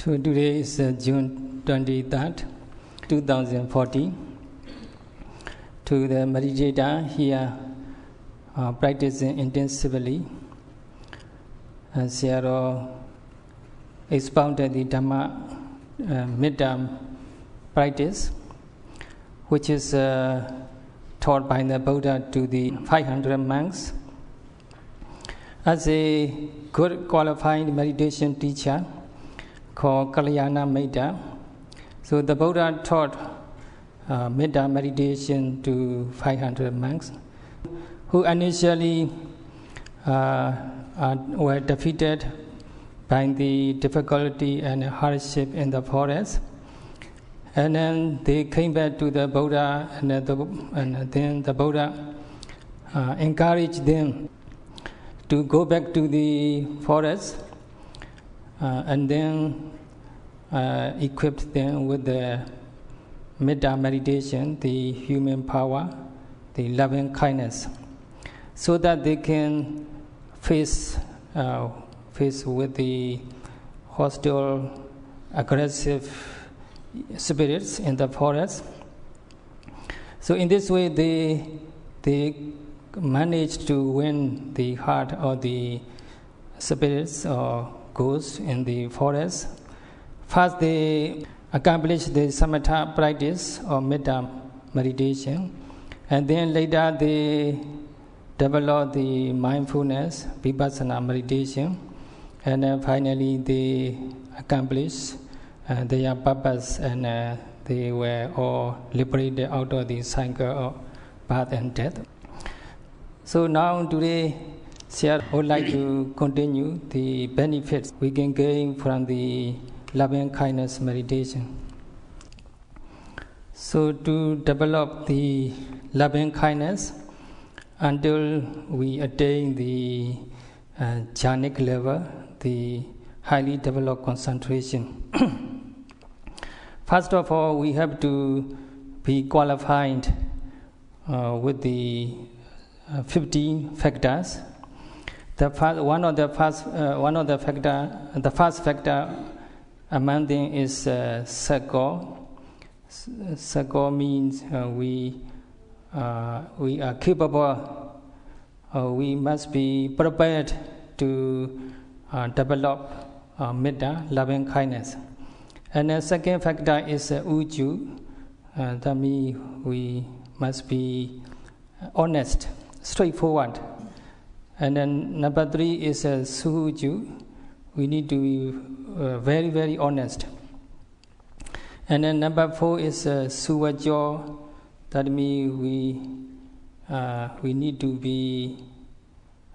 Today is June 23rd, 2014. To the meditator here practicing intensively, Sayadaw expounded the Dhamma Metta practice, which is taught by the Buddha to the 500 monks. As a good qualified meditation teacher called Kalyana Metta, so the Buddha taught Metta meditation to 500 monks who initially were defeated by the difficulty and hardship in the forest. And then they came back to the Buddha, and then the Buddha encouraged them to go back to the forest and then equipped them with the Metta meditation, the human power, the loving kindness, so that they can face with the hostile, aggressive spirits in the forest. So in this way, they managed to win the heart of the spirits or ghosts in the forest. First, they accomplished the samatha practice or metta meditation, and then later they developed the mindfulness, Vipassana meditation, and then finally they accomplished their purpose, and they were all liberated out of the cycle of birth and death. So now today, Sayadaw would like to continue the benefits we can gain from the loving kindness meditation. So to develop the loving kindness until we attain the jhanic level, the highly developed concentration. First of all, we have to be qualified with the 15 factors. The first factor among them is Sayadaw. Sayadaw means we are capable. We must be prepared to develop metta, loving kindness. And the second factor is Uju. That means we must be honest, straightforward. And then number 3 is Suju. We need to be very, very honest. And then number 4 is Suvajo. That means we need to be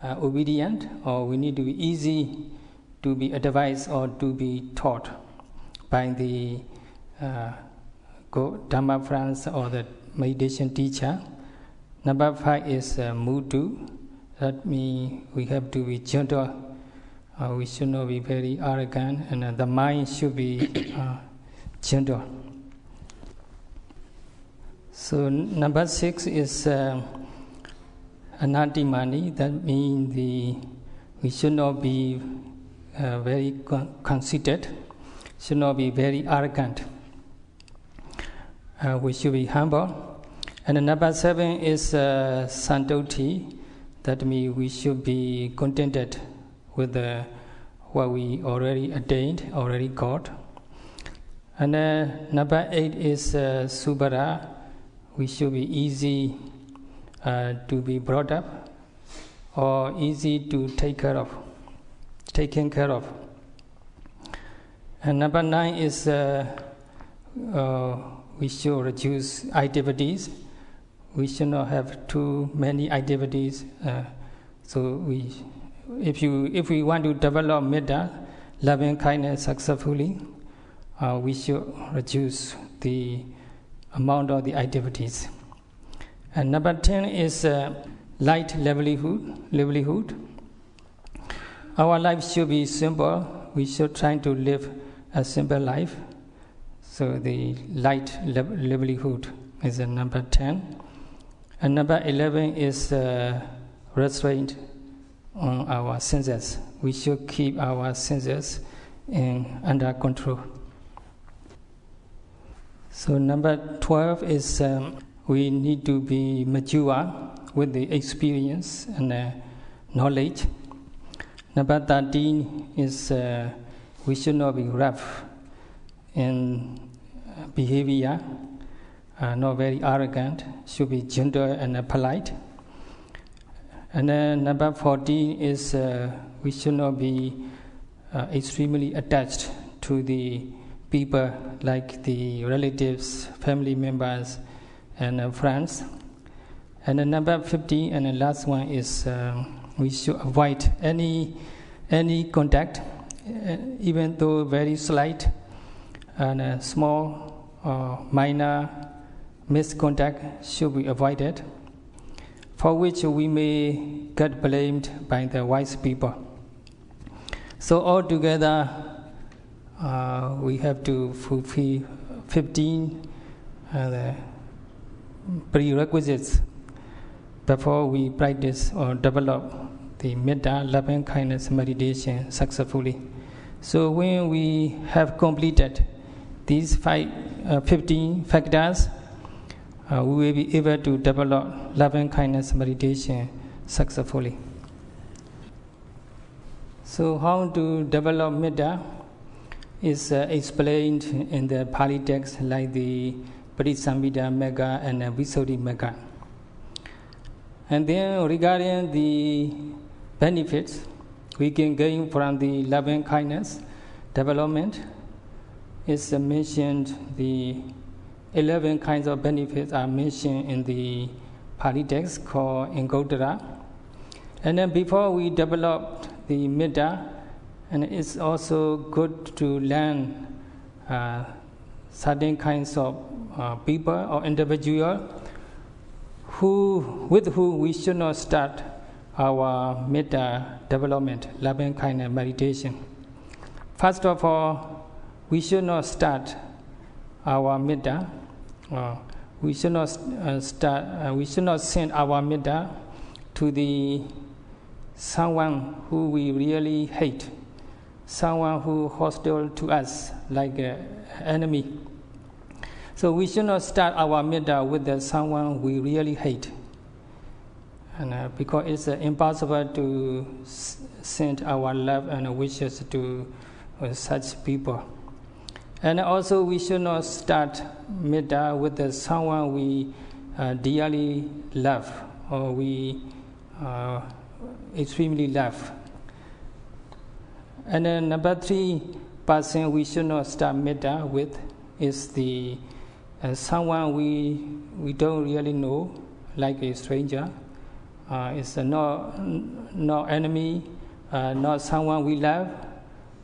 obedient, or we need to be easy to be advised or to be taught by the Dhamma friends or the meditation teacher. Number 5 is Mudu. That means we have to be gentle. We should not be very arrogant, and the mind should be gentle. So number 6 is Anatimani. That means we should not be very conceited, should not be very arrogant. We should be humble. And number 7 is Santoti. That means we should be contented with what we already attained, already got. And number 8 is Subhara. We should be easy to be brought up, or easy to taken care of. And number 9 is we should reduce activities. We should not have too many activities. So if we want to develop metta, loving kindness successfully, we should reduce the amount of the activities. And number 10 is light livelihood. Our life should be simple. We should try to live a simple life. So the light livelihood is number 10. And number 11 is restraint on our senses. We should keep our senses under control. So number 12 is we need to be mature with the experience and knowledge. Number 13 is we should not be rough in behavior, not very arrogant, should be gentle and polite. And then number 14 is we should not be extremely attached to the people like the relatives, family members, and friends. And then number 15 and the last one is we should avoid any contact, even though very slight and small or minor miscontact should be avoided, for which we may get blamed by the wise people. So altogether, we have to fulfill 15 prerequisites before we practice or develop the Metta, loving kindness meditation successfully. So when we have completed these 15 factors, we will be able to develop loving kindness meditation successfully. So how to develop Metta is explained in the Pali text like the Parisambhida Magga and Visuddhi Magga. And then regarding the benefits we can gain from the loving kindness development, is mentioned the 11 kinds of benefits are mentioned in the Pali text called Ingottara. And then before we develop the Metta, and it's also good to learn certain kinds of people or individual with whom we should not start our Metta development, loving kindness meditation. First of all, we should not start our Metta. We should not send our Metta to the someone who we really hate, someone who hostile to us, like an enemy. So we should not start our Metta with someone we really hate, and because it's impossible to send our love and wishes to such people. And also we should not start Metta with someone we dearly love or we extremely love. And then number 3 person we should not start Metta with is the someone we don't really know, like a stranger. It's not enemy, not someone we love,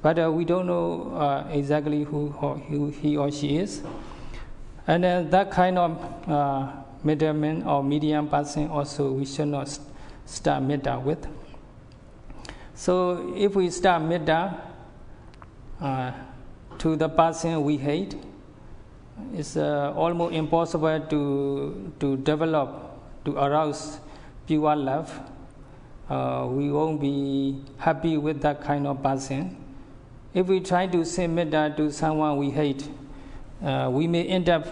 but we don't know exactly who he or she is. And then that kind of middleman or medium person also we should not start Metta with. So if we start Metta to the person we hate, it's almost impossible to develop, to arouse pure love. We won't be happy with that kind of person. If we try to send Metta to someone we hate, we may end up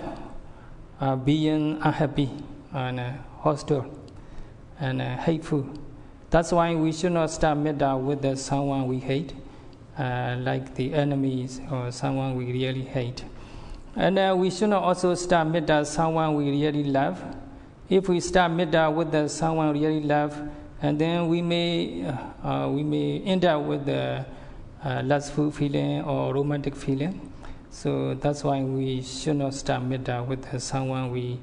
being unhappy and hostile and hateful. That's why we should not start Metta with someone we hate, like the enemies or someone we really hate. And we should not also start Metta someone we really love. If we start Metta with someone we really love, and then we may end up with the lustful feeling or romantic feeling. So that's why we should not start Metta with someone we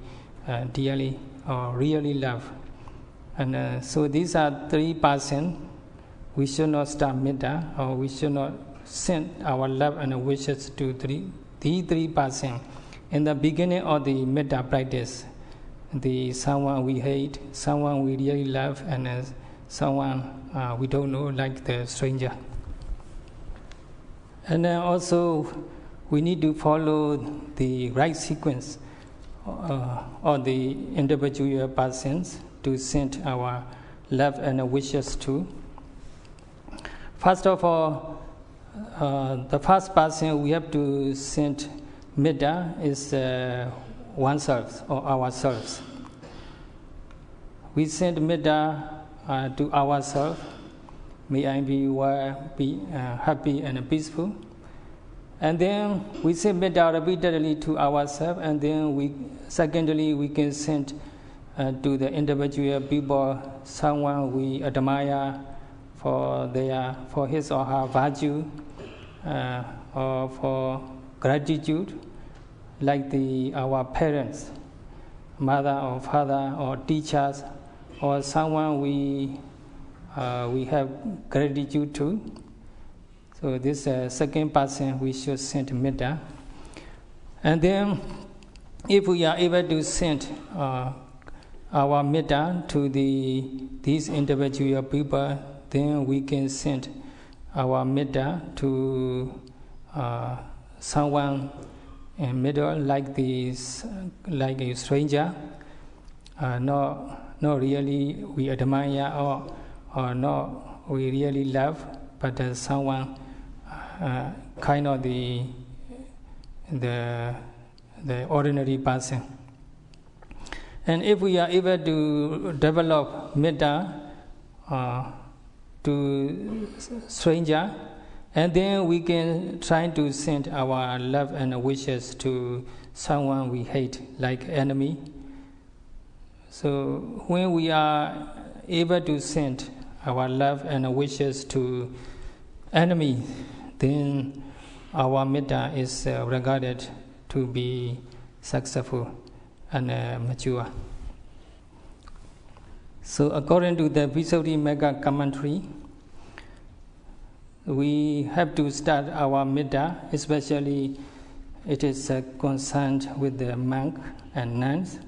dearly or really love. And so these are 3 persons we should not start Metta, or we should not send our love and wishes to these 3 persons in the beginning of the Metta practice. The someone we hate, someone we really love, and someone we don't know, like the stranger. And then also we need to follow the right sequence of the individual persons to send our love and wishes to. First of all, the first person we have to send Metta is oneself or ourselves. We send Metta to ourselves. May I be well, be happy and peaceful. And then we send Metta repeatedly to ourselves, and then secondly we can send to the individual people, someone we admire for his or her virtue, or for gratitude, like our parents, mother or father or teachers, or someone we have gratitude to. So this second person we should send Metta. And then if we are able to send our Metta to these individual people, then we can send our Metta to someone in middle, like a stranger, not really we admire or not we really love, but someone kind of the ordinary person. And if we are able to develop Metta to stranger, and then we can try to send our love and wishes to someone we hate, like enemy. So when we are able to send our love and wishes to enemy, then our Metta is regarded to be successful and mature. So according to the Visuddhimagga commentary, we have to start our Metta, especially it is concerned with the monk and nuns.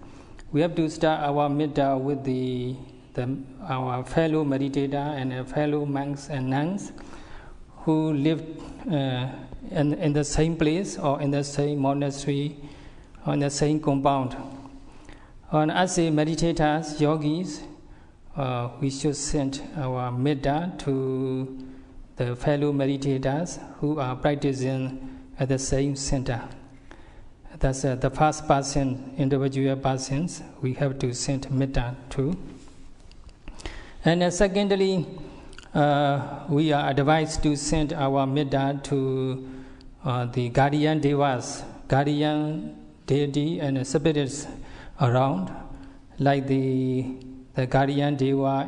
We have to start our Metta with our fellow meditator and fellow monks and nuns who live in the same place or in the same monastery or in the same compound. And as a meditators, yogis, we should send our Metta to the fellow meditators who are practicing at the same center. That's the first person, individual persons, we have to send Metta to. And secondly, we are advised to send our Metta to the guardian devas, guardian deity and spirits around, like the guardian deva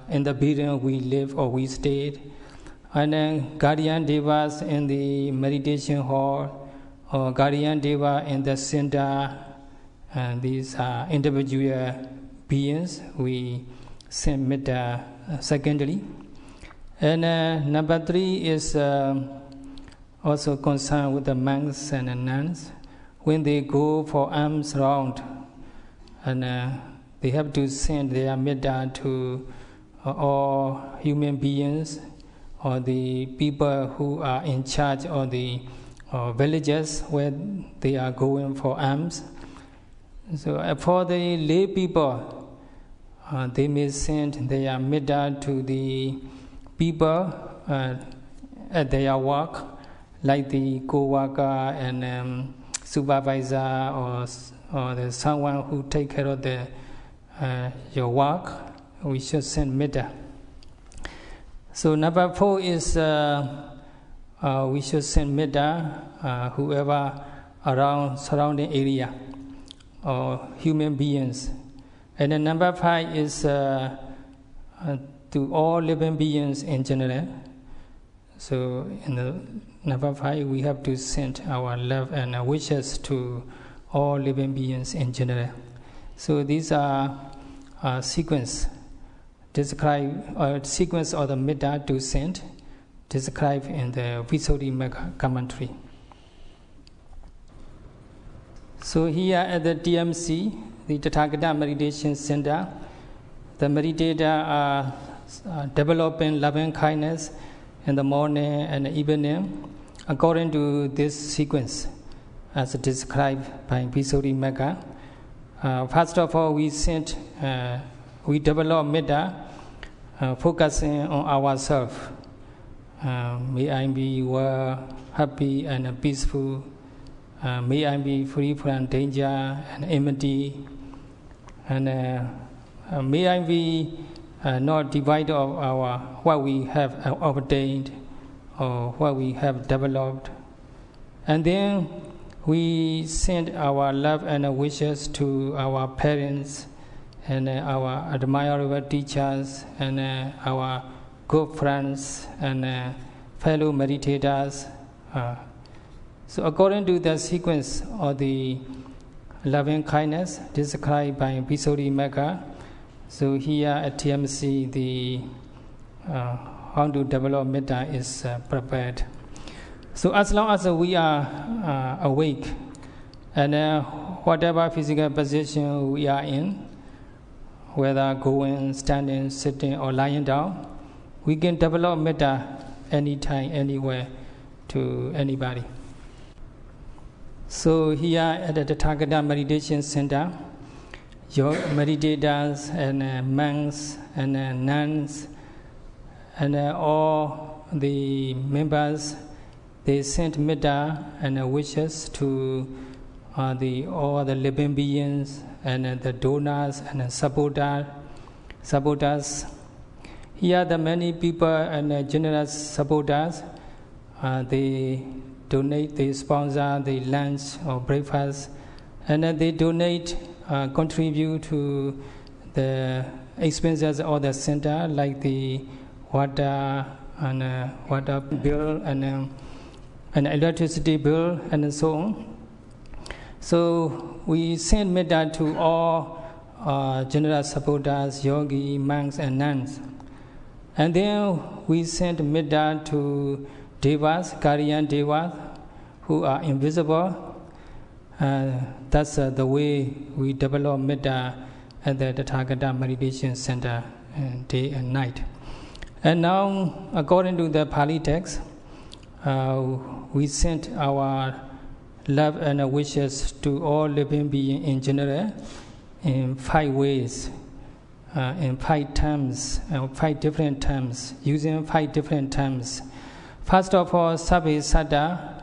in the building we live or we stayed, and then guardian devas in the meditation hall, or guardian deva in the center. And these are individual beings we send Metta secondly. And number 3 is also concerned with the monks and the nuns. When they go for alms round, and they have to send their Metta to all human beings or the people who are in charge of the villages where they are going for alms. So for the lay people, they may send their Metta to the people at their work, like the co-worker and supervisor or the someone who take care of your work. We should send Metta. So number 4 is we should send Metta whoever around surrounding area or human beings. And then number 5 is to all living beings in general. So in the number 5, we have to send our love and wishes to all living beings in general. So these are sequence of the Metta to send, described in the Visuddhimagga commentary. So here at the TMC, the Tathagata Meditation Center, the meditators are developing loving kindness in the morning and evening according to this sequence as described by Visuddhimagga. First of all, we develop Metta focusing on ourselves. May I be well, happy and peaceful. May I be free from danger and enmity. And may I be not divided of our what we have obtained or what we have developed. And then we send our love and wishes to our parents and our admirable teachers and our good friends and fellow meditators. So according to the sequence of the loving kindness described by Visuddhimagga, so here at TMC the how to develop Metta is prepared. So as long as we are awake and whatever physical position we are in, whether going, standing, sitting or lying down, we can develop Metta anytime, anywhere to anybody. So here at the Tathagata Meditation Center, your meditators and monks and nuns and all the members, they sent metta and wishes to all the living beings and the donors and supporters. Here the many people and generous supporters, they donate, they sponsor the lunch or breakfast, and they donate, contribute to the expenses of the center, like the water and water bill and electricity bill and so on. So we send metta to all generous supporters, yogi, monks and nuns. And then we send metta to devas, guardian devas, who are invisible. That's the way we develop metta at the Tathagata Meditation Center day and night. And now, according to the Pali text, we sent our love and wishes to all living beings in general in 5 ways, in 5 terms, 5 different terms, using 5 different terms. First of all, Sabbe Satta.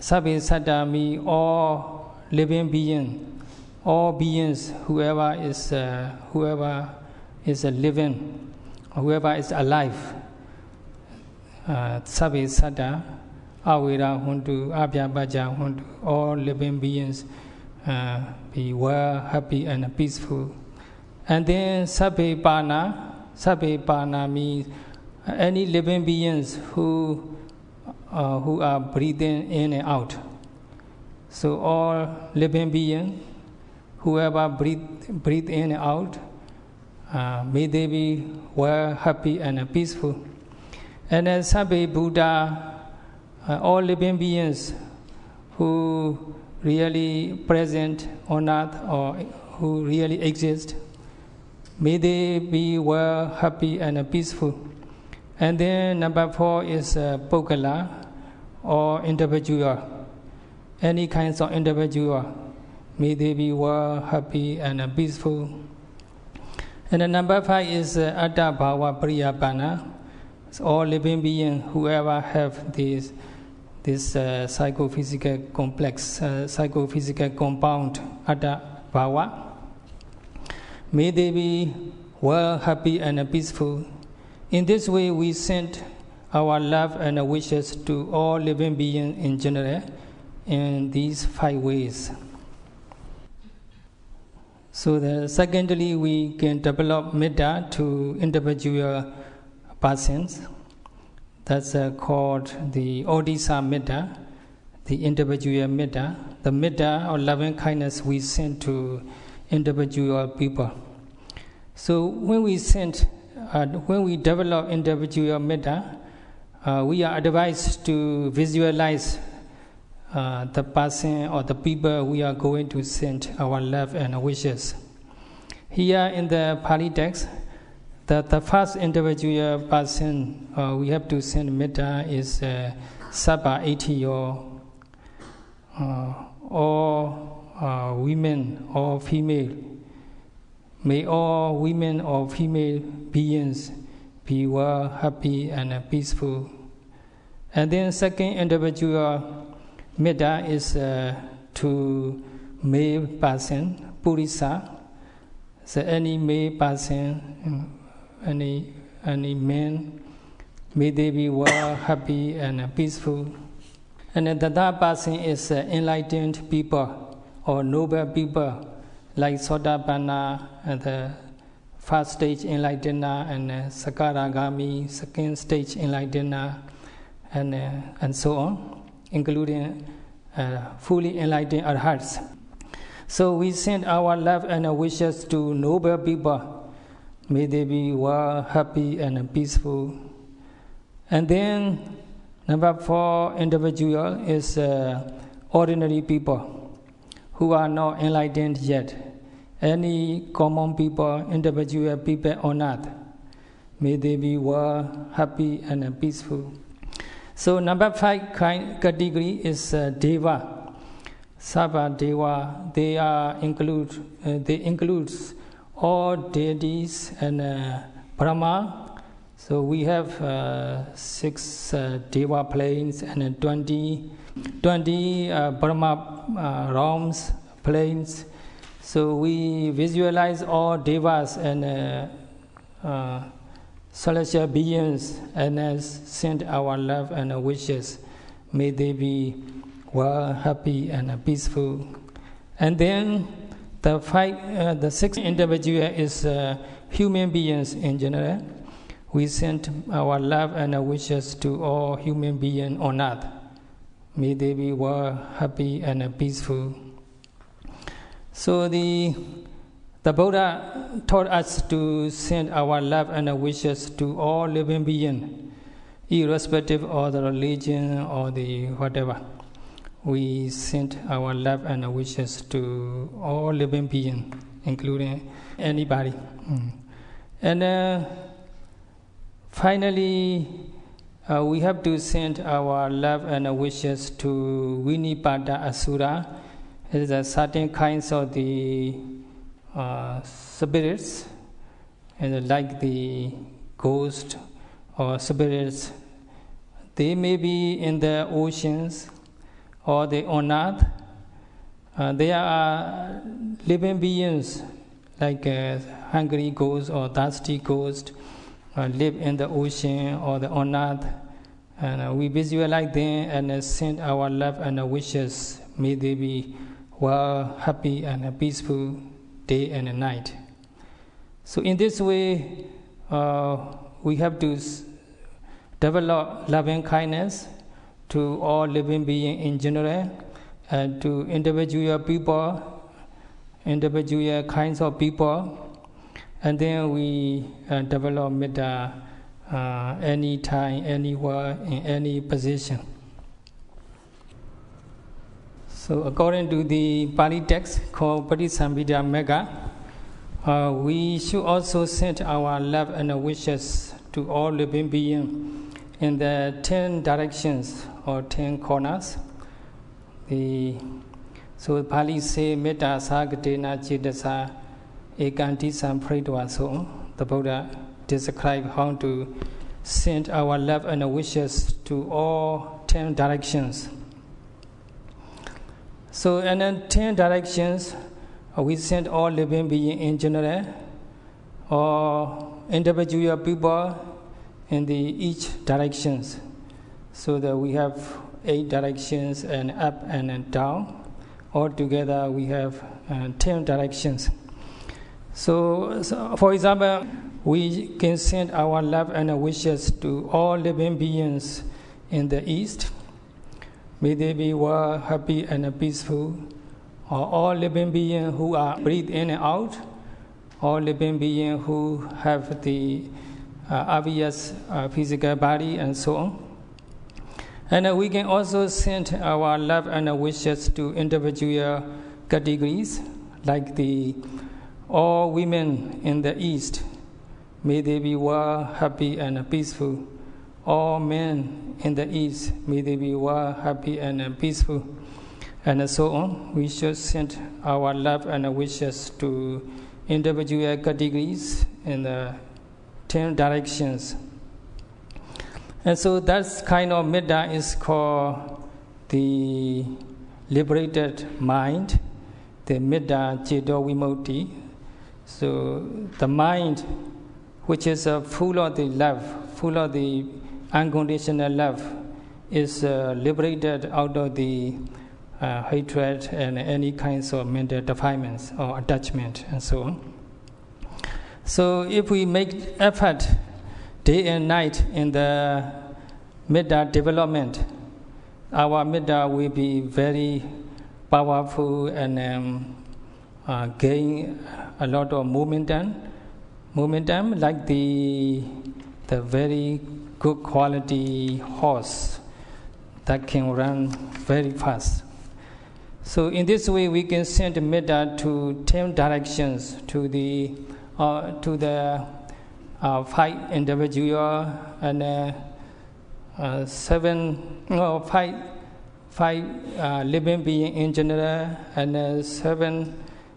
Sabbe Satta means all living beings, all beings, whoever is living, whoever is alive. Sabbe Satta, Avira Hundu, Abhyabaja Hundu, all living beings be well, happy and peaceful. And then Sabbe Pana. Sabbe Pana means any living beings who are breathing in and out. So all living beings, whoever breathe in and out, may they be well, happy and peaceful. And then Sabbe Buddha, all living beings who really present on earth or who really exist, may they be well, happy and peaceful. And then number 4 is Pokala, or individual. Any kinds of individual, may they be well, happy and peaceful. And then number 5 is Atta Bhava Priyapana. All living beings, whoever have this psychophysical complex, psychophysical compound, Atta Bhava, may they be well, happy and peaceful. In this way, we send our love and wishes to all living beings in general in these 5 ways. So secondly, we can develop metta to individual persons. That's called the Odisa Metta, the individual metta. The metta or loving kindness we send to individual people. So when we develop individual metta, we are advised to visualize the person or the people we are going to send our love and wishes. Here in the Pali text, the first individual person we have to send metta is Sabba Etiyo, or women or female. May all women or female beings be well, happy and peaceful. And then second individual Metta is to male person, Purisa. So any male person, any man, may they be well, happy and peaceful. And the third person is enlightened people or noble people, like Sotapanna and the first stage enlightener, and Sakaragami, second stage enlightener, and so on, including fully enlightened arhats. So we send our love and wishes to noble people. May they be well, happy and peaceful. And then number 4 individual is ordinary people who are not enlightened yet. Any common people, individual people on earth, may they be well, happy and peaceful. So number 5 category is Deva. Sabha Deva, they includes all deities and Brahma. So we have 6 Deva planes and 20 Brahma realms, planes. So we visualize all Devas and celestial beings and send our love and wishes. May they be well, happy and peaceful. And then the 6th individual is human beings in general. We send our love and wishes to all human beings on earth. May they be well, happy and peaceful. So the Buddha taught us to send our love and wishes to all living beings, irrespective of the religion or the whatever. We send our love and wishes to all living beings, including anybody. And finally, we have to send our love and wishes to Vinipada Asura. It is a certain kinds of the spirits, and like the ghosts or spirits. They may be in the oceans or they on earth. They are living beings like hungry ghosts or thirsty ghosts live in the ocean or the on earth. And we visualize them and send our love and wishes. May they be well, happy and peaceful day and night. So in this way, we have to develop loving kindness to all living beings in general, and to individual people, individual kinds of people, and then we develop metta anytime, anywhere, in any position. So according to the Pali text called Patisambhida Magga, we should also send our love and wishes to all living beings in the 10 directions or 10 corners. So Pali say Metta Sagatena Chitasa Ekanti Sampradwa. So the Buddha described how to send our love and wishes to all 10 directions. So in the 10 directions, we send all living beings in general, or individual people in the each directions. So that we have 8 directions, and up and down. Altogether we have 10 directions. So for example, we can send our love and wishes to all living beings in the east. May they be well, happy and peaceful. Or all living beings who are breathe in and out. All living beings who have the obvious physical body and so on. And we can also send our love and wishes to individual categories, like all women in the east. May they be well, happy and peaceful. All men in the east, may they be well, happy and peaceful. And so on. We should send our love and wishes to individual categories in the 10 directions. And so that kind of metta is called the liberated mind, the metta ceto vimukti. So the mind which is full of the love, full of the unconditional love, is liberated out of the hatred and any kinds of mental defilements or attachment and so on. So if we make effort day and night in the metta development, our metta will be very powerful and gain a lot of momentum like the very good quality horse that can run very fast. So in this way, we can send metta to 10 directions, to the 5 individual and 5 living being in general, and 7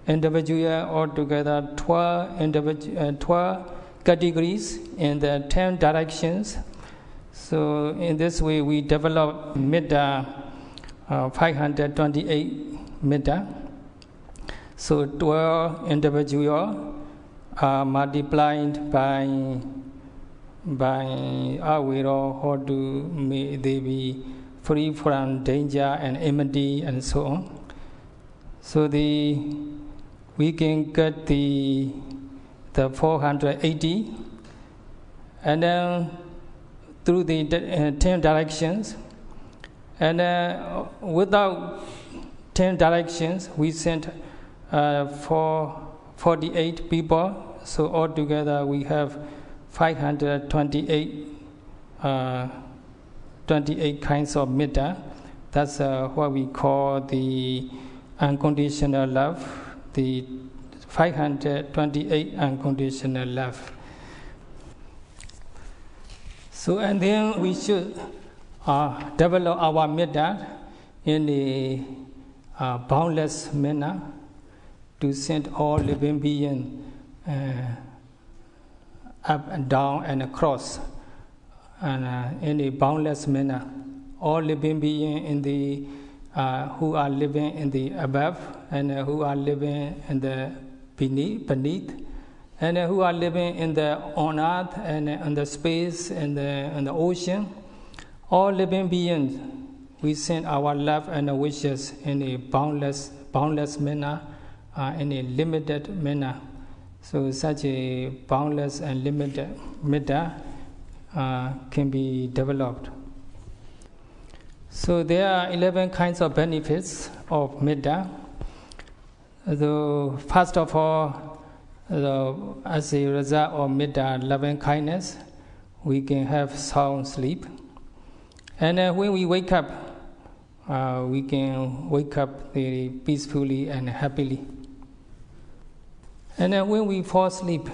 individual, altogether 12 categories in the 10 directions. So in this way, we develop metta, 528 metta. So 12 individual are multiplied by awiro, how may they be free from danger and enmity and so on. So we can get the 480, and then through the 10 directions, and without 10 directions, we sent 48 people. So altogether, we have 528 28 kinds of metta. That's what we call the unconditional love, the 528 unconditional love. So, and then we should develop our metta in a boundless manner to send all living beings up and down and across, and in a boundless manner. All living beings in the who are living in the above, and who are living in the beneath, and who are living in the on earth and in the space and the ocean. All living beings, we send our love and wishes in a boundless manner, in a limited manner. So such a boundless and limited metta can be developed. So there are 11 kinds of benefits of metta. So first of all, as a result of metta, loving kindness, we can have sound sleep. And when we wake up, we can wake up very peacefully and happily. And when we fall asleep,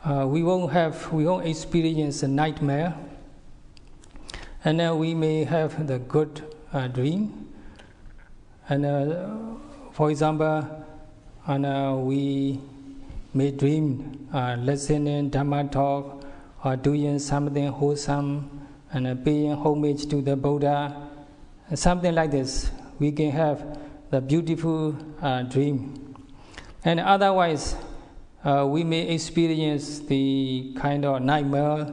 we won't experience a nightmare, and we may have the good dream. And for example, we may dream listening Dhamma talk, or doing something wholesome, and paying homage to the Buddha, something like this. We can have the beautiful dream. And otherwise, we may experience the kind of nightmare.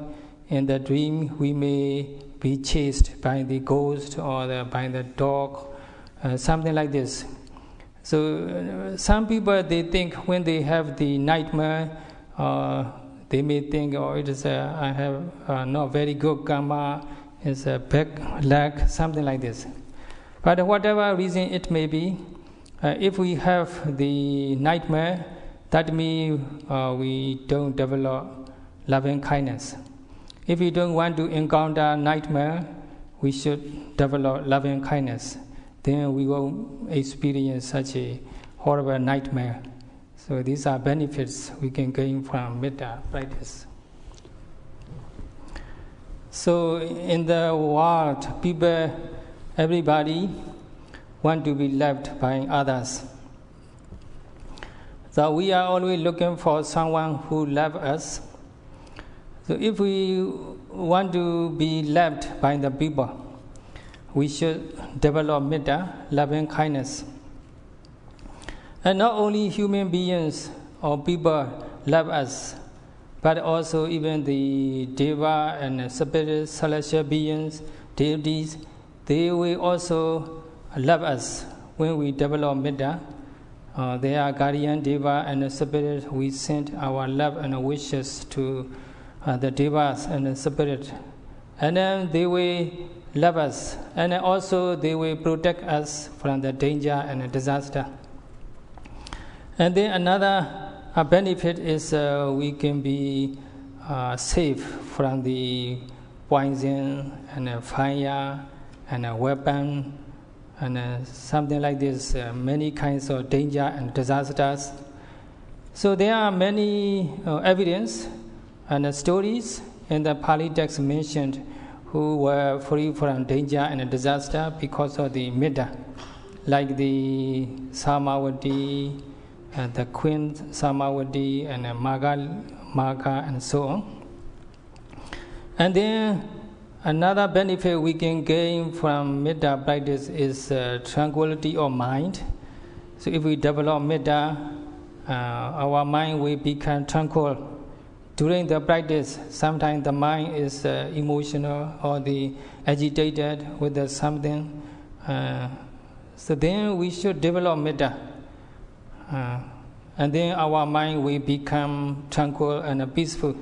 In the dream, we may be chased by the ghost or by the dog, something like this. So some people, they think when they have the nightmare, they may think, oh, it is I have not very good karma, it's a bad luck, something like this. But whatever reason it may be, if we have the nightmare, that means we don't develop loving kindness. If we don't want to encounter nightmare, we should develop loving kindness. Then we won't experience such a horrible nightmare. So these are benefits we can gain from metta practice. So in the world, everybody want to be loved by others. So we are always looking for someone who loves us. So if we want to be loved by the people, we should develop metta, loving kindness. And not only human beings or people love us, but also even the deva and spirit, celestial beings, deities, they will also love us when we develop metta. They are guardian deva and spirit. We send our love and wishes to the devas and the spirit, and then they will love us, and also they will protect us from the danger and the disaster. And then another benefit is we can be safe from the poison and fire and weapon and something like this, many kinds of danger and disasters. So there are many evidence and stories in the Pali text mentioned who were free from danger and disaster because of the metta, like the Samavati, the Queen Samavati, and Maga, and so on. And then another benefit we can gain from metta practice is tranquility of mind. So if we develop metta, our mind will become tranquil. During the practice, sometimes the mind is emotional or the agitated with something. So then we should develop metta. And then our mind will become tranquil and peaceful.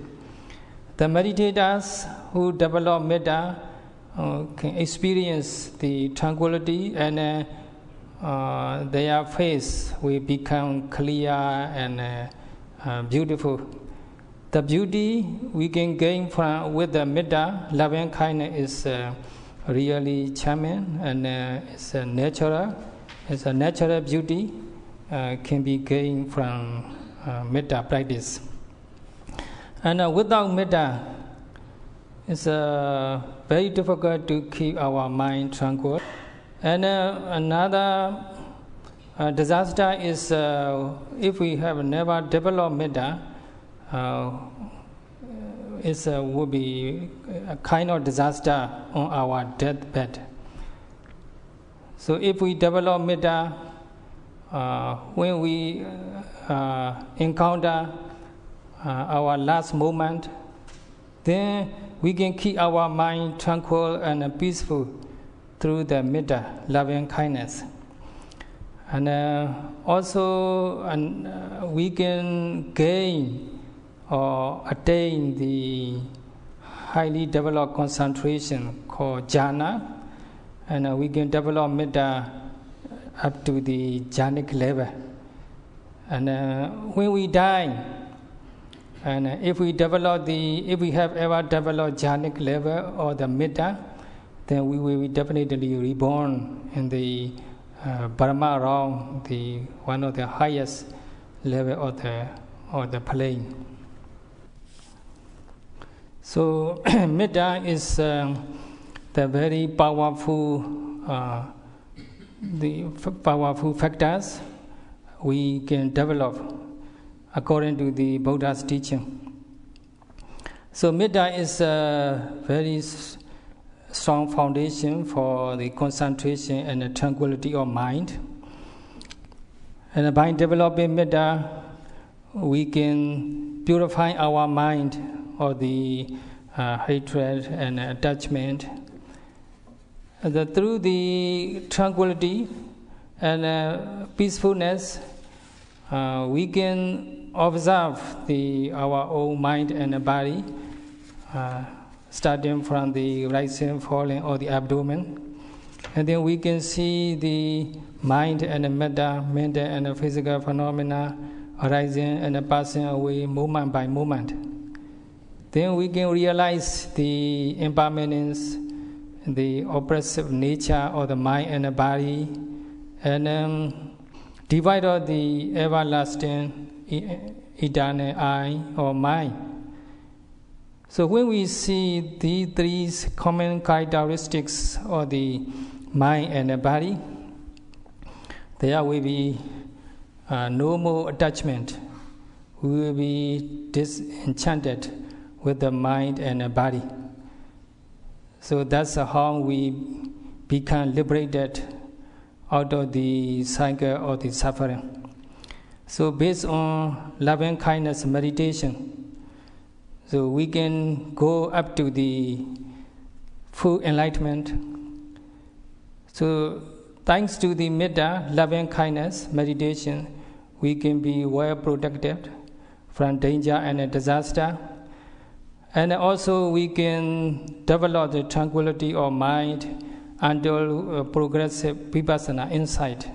The meditators who develop metta can experience the tranquility, and their face will become clear and beautiful. The beauty we can gain from with the metta, loving kindness, is really charming, and it's a natural beauty can be gained from metta practice. And without metta, it's very difficult to keep our mind tranquil. And another disaster is if we have never developed metta, it would be a kind of disaster on our deathbed. So if we develop metta, when we encounter our last moment, then we can keep our mind tranquil and peaceful through the metta, loving kindness. And also we can gain or attain the highly developed concentration called jhana, and we can develop metta up to the jhanic level. And when we die, and if we have ever developed jhanic level or the metta, then we will be definitely reborn in the Brahma realm, the one of the highest level of the plane. So metta is the very powerful factors we can develop according to the Buddha's teaching. So metta is a very strong foundation for the concentration and the tranquility of mind. And by developing metta, we can purify our mind of the hatred and attachment. And through the tranquility and peacefulness, we can observe our own mind and body, starting from the rising, falling, or the abdomen. And then we can see the mind and the mental and physical phenomena arising and passing away moment by moment. Then we can realize the impermanence, the oppressive nature of the mind and the body, and divide out the everlasting eternal I or mind. So when we see these three common characteristics of the mind and the body, there will be no more attachment. We will be disenchanted with the mind and the body. So that's how we become liberated out of the cycle of the suffering. So based on loving kindness meditation, so we can go up to the full enlightenment. So thanks to the Metta, loving kindness meditation, we can be well protected from danger and disaster. And also we can develop the tranquility of mind until progressive Vipassana insight.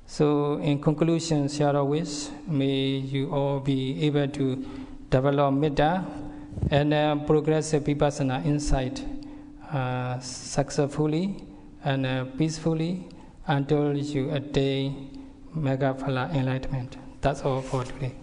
So in conclusion, Sayadaw wish, may you all be able to develop Metta and progressive Vipassana insight successfully and peacefully until you attain Megaphala enlightenment. That's all for today.